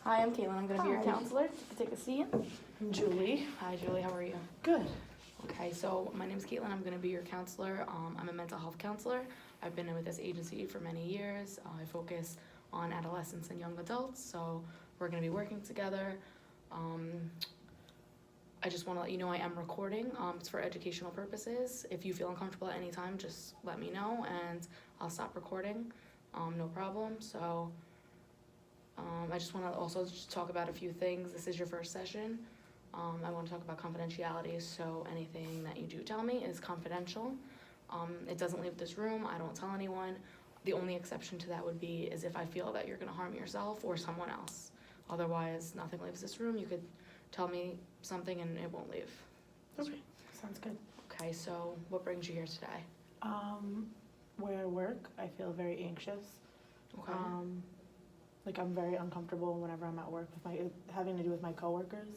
Hi, I'm Caitlin. I'm going to be your Hi. counselor. You can take a seat. I'm Julie. Hi, Julie. How are you? Good. Okay, so my name's Caitlin. I'm going to be your counselor. I'm a mental health counselor. I've been with this agency for many years. I focus on adolescents and young adults, so we're going to be working together. I just want to let you know I am recording. It's for educational purposes. If you feel uncomfortable at any time, just let me know and I'll stop recording. No problem. So I just want to also just talk about a few things. This is your first session. I want to talk about confidentiality, so anything that you do tell me is confidential. It doesn't leave this room. I don't tell anyone. The only exception to that would be is if I feel that you're going to harm yourself or someone else. Otherwise, nothing leaves this room. You could tell me something and it won't leave. Okay, sounds good. Okay, so what brings you here today? Where I work, I feel very anxious. Okay. Like I'm very uncomfortable whenever I'm at work with having to do with my coworkers.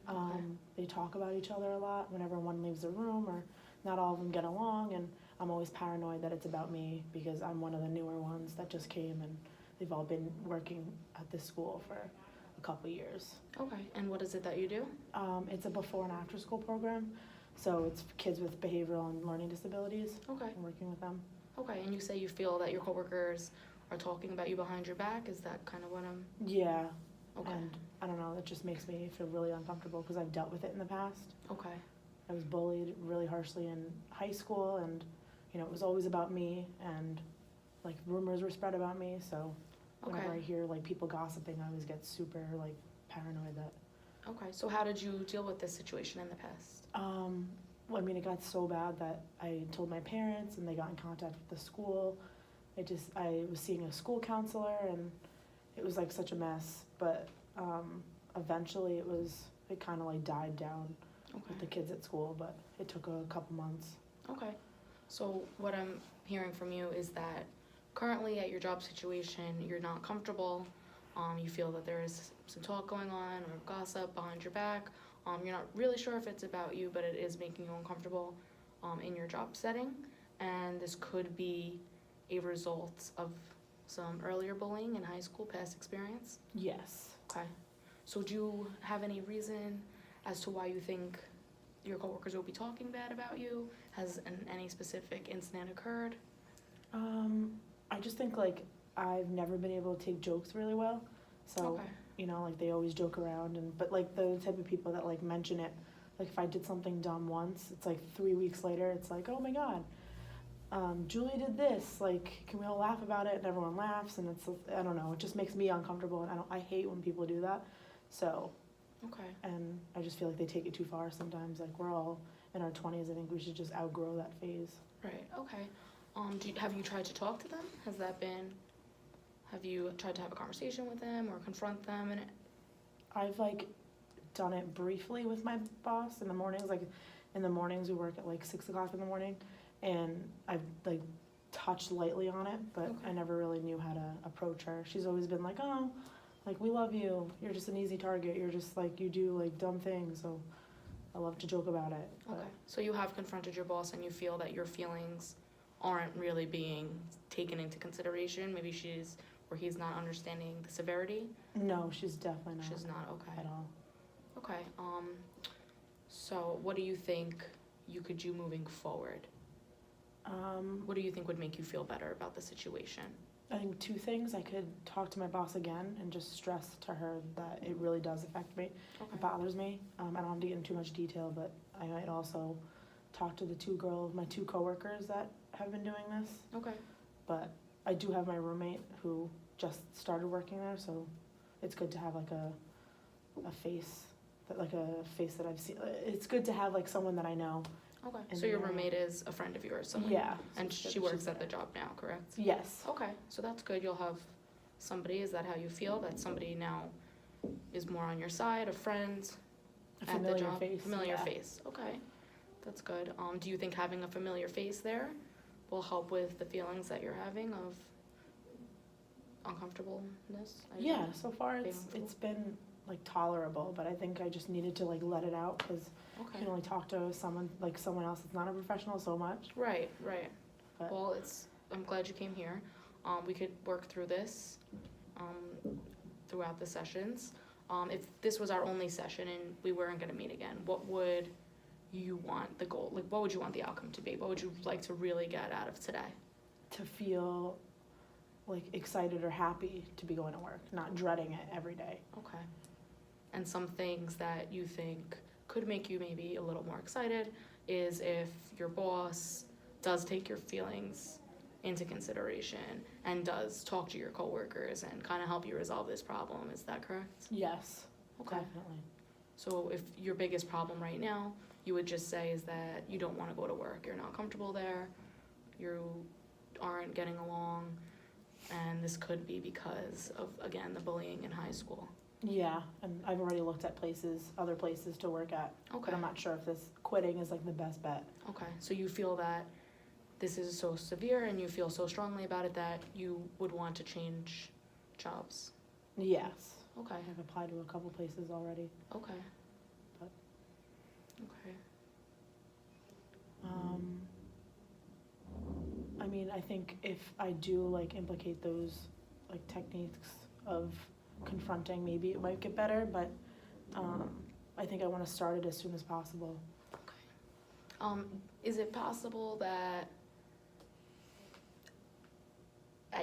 Okay. They talk about each other a lot whenever one leaves the room, or not all of them get along, and I'm always paranoid that it's about me because I'm one of the newer ones that just came, and they've all been working at this school for a couple years. Okay, and what is it that you do? It's a before and after school program, so it's for kids with behavioral and learning disabilities. Okay. I'm working with them. Okay, and you say you feel that your coworkers are talking about you behind your back. Is that kind of what I'm... Yeah. Okay. And I don't know, it just makes me feel really uncomfortable because I've dealt with it in the past. Okay. I was bullied really harshly in high school, and it was always about me, and like rumors were spread about me, so whenever Okay. I hear like people gossiping, I always get super like paranoid that Okay, so how did you deal with this situation in the past? well, I mean, it got so bad that I told my parents and they got in contact with the school. I was seeing a school counselor, and it was like such a mess, but eventually it kind of like died down with the Okay. kids at school, but it took a couple months. Okay. So what I'm hearing from you is that currently at your job situation, you're not comfortable. You feel that there is some talk going on or gossip behind your back. You're not really sure if it's about you, but it is making you uncomfortable in your job setting. And this could be a result of some earlier bullying in high school, past experience. Yes. Okay. So do you have any reason as to why you think your coworkers will be talking bad about you? Has any specific incident occurred? I just think like I've never been able to take jokes really well, so Okay. like they always joke around, but like the type of people that like mention it, like if I did something dumb once, it's like 3 weeks later, it's like, oh my god, Julie did this, like can we all laugh about it? And everyone laughs, and it's, I don't know, it just makes me uncomfortable, and I hate when people do that. So, Okay. and I just feel like they take it too far sometimes. Like we're all in our 20s, I think we should just outgrow that phase. Right. Okay. Have you tried to talk to them? Have you tried to have a conversation with them or confront them? And I've like done it briefly with my boss in the mornings. Like in the mornings we work at like 6 o'clock in the morning, and I've like touched lightly on it, but Okay. I never really knew how to approach her. She's always been like, oh, like we love you. You're just an easy target. You're just like, you do like dumb things. So I love to joke about it. But okay. So you have confronted your boss and you feel that your feelings aren't really being taken into consideration. Maybe he's not understanding the severity. no, she's definitely not. She's not. Okay. At all. Okay. So what do you think you could do moving forward? What do you think would make you feel better about the situation? I think 2 things. I could talk to my boss again and just stress to her that it really does affect me. Okay. It bothers me. I don't have to get into too much detail, but I might also talk to my 2 coworkers that have been doing this. Okay. But I do have my roommate who just started working there, so it's good to have like a face that I've seen. It's good to have like someone that I know. Okay. And So your then- roommate is a friend of yours, someone. Yeah. And she works at the job now, correct? Yes. Okay. So that's good. You'll have somebody. Is that how you feel? That somebody now is more on your side, a friend A at the familiar job? face. Familiar yeah. face. Okay. That's good. Do you think having a familiar face there will help with the feelings that you're having of uncomfortableness? Yeah, so far being it's been like tolerable, but I think I just needed to like let it out because you Okay. can only talk to someone else that's not a professional so much. Right. But Well, I'm glad you came here. We could work through this. throughout the sessions. If this was our only session and we weren't gonna meet again, what would you want the goal, like what would you want the outcome to be? What would you like to really get out of today? To feel like excited or happy to be going to work, not dreading it every day. Okay. And some things that you think could make you maybe a little more excited is if your boss does take your feelings into consideration and does talk to your coworkers and kind of help you resolve this problem. Is that correct? Yes, Okay. definitely. So if your biggest problem right now, you would just say is that you don't want to go to work, you're not comfortable there, you aren't getting along, and this could be because of, again, the bullying in high school. Yeah, and I've already looked at other places to work at, Okay. but I'm not sure if this quitting is like the best bet. Okay, so you feel that this is so severe and you feel so strongly about it that you would want to change jobs. Yes. Okay, I've applied to a couple places already. okay. But- Okay, I mean, I think if I do like implicate those like techniques of confronting, maybe it might get better, but I think I want to start it as soon as possible. is it possible that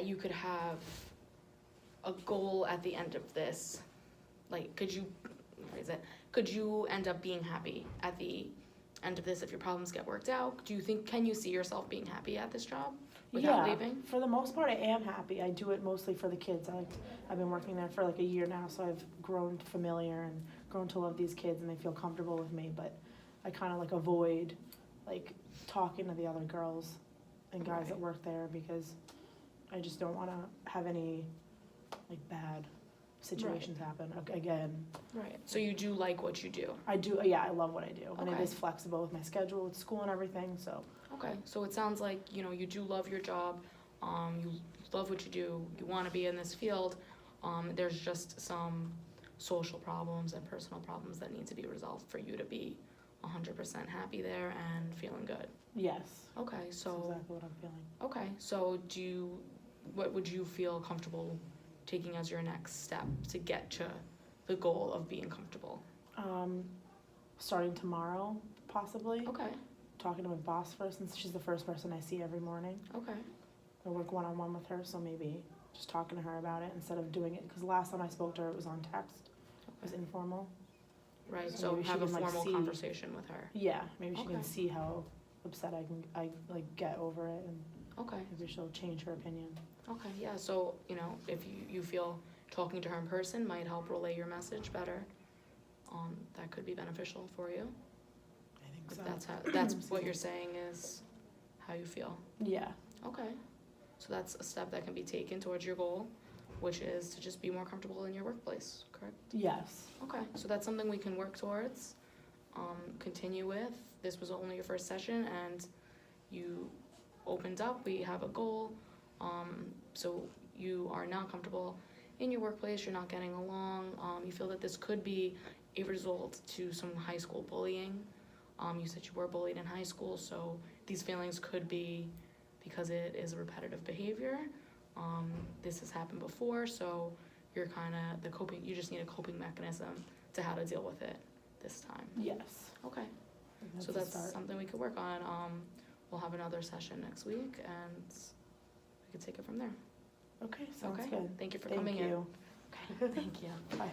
you could have a goal at the end of this? Like, could you end up being happy at the end of this if your problems get worked out? Can you see yourself being happy at this job without leaving? For the most part, I am happy. I do it mostly for the kids. I've been working there for like a year now, so I've grown familiar and grown to love these kids, and they feel comfortable with me. But I kind of like avoid like talking to the other girls and guys Right. that work there because I just don't want to have any like bad situations happen again. Right, so you do like what you do? I do, yeah, I love what I do, and it Okay. is flexible with my schedule, with school and everything, so. Okay, so it sounds like, you do love your job, you love what you do, you wanna be in this field, there's just some social problems and personal problems that need to be resolved for you to be 100% happy there and feeling good. Yes, Okay, that's so, exactly what I'm feeling. okay, so what would you feel comfortable taking as your next step to get to the goal of being comfortable? Starting tomorrow, possibly. Okay, Talking to my boss first, since she's the first person I see every morning. okay, I work one-on-one with her, so maybe just talking to her about it instead of doing it, because last time I spoke to her, it was on text. It was informal. right, So so maybe she have a can, like, formal see- conversation with her. Yeah, maybe she Okay. can see how upset I like get over it, and Okay. maybe she'll change her opinion. Okay, yeah, so, if you feel talking to her in person might help relay your message better, that could be beneficial for you. I think If so. that's what you're saying is how you feel. Yeah, Okay, so that's a step that can be taken towards your goal, which is to just be more comfortable in your workplace, correct? yes, Okay, so that's something we can work towards, continue with. This was only your first session and you opened up, we have a goal. So you are not comfortable in your workplace, you're not getting along, you feel that this could be a result to some high school bullying. You said you were bullied in high school, so these feelings could be because it is a repetitive behavior. This has happened before, so you're you just need a coping mechanism to how to deal with it this time. yes. Okay, I think so a that's start. something we could work on. We'll have another session next week and we could take it from there. Okay, sounds Okay, good. thank you for Thank coming in. you. Okay, thank you. Bye.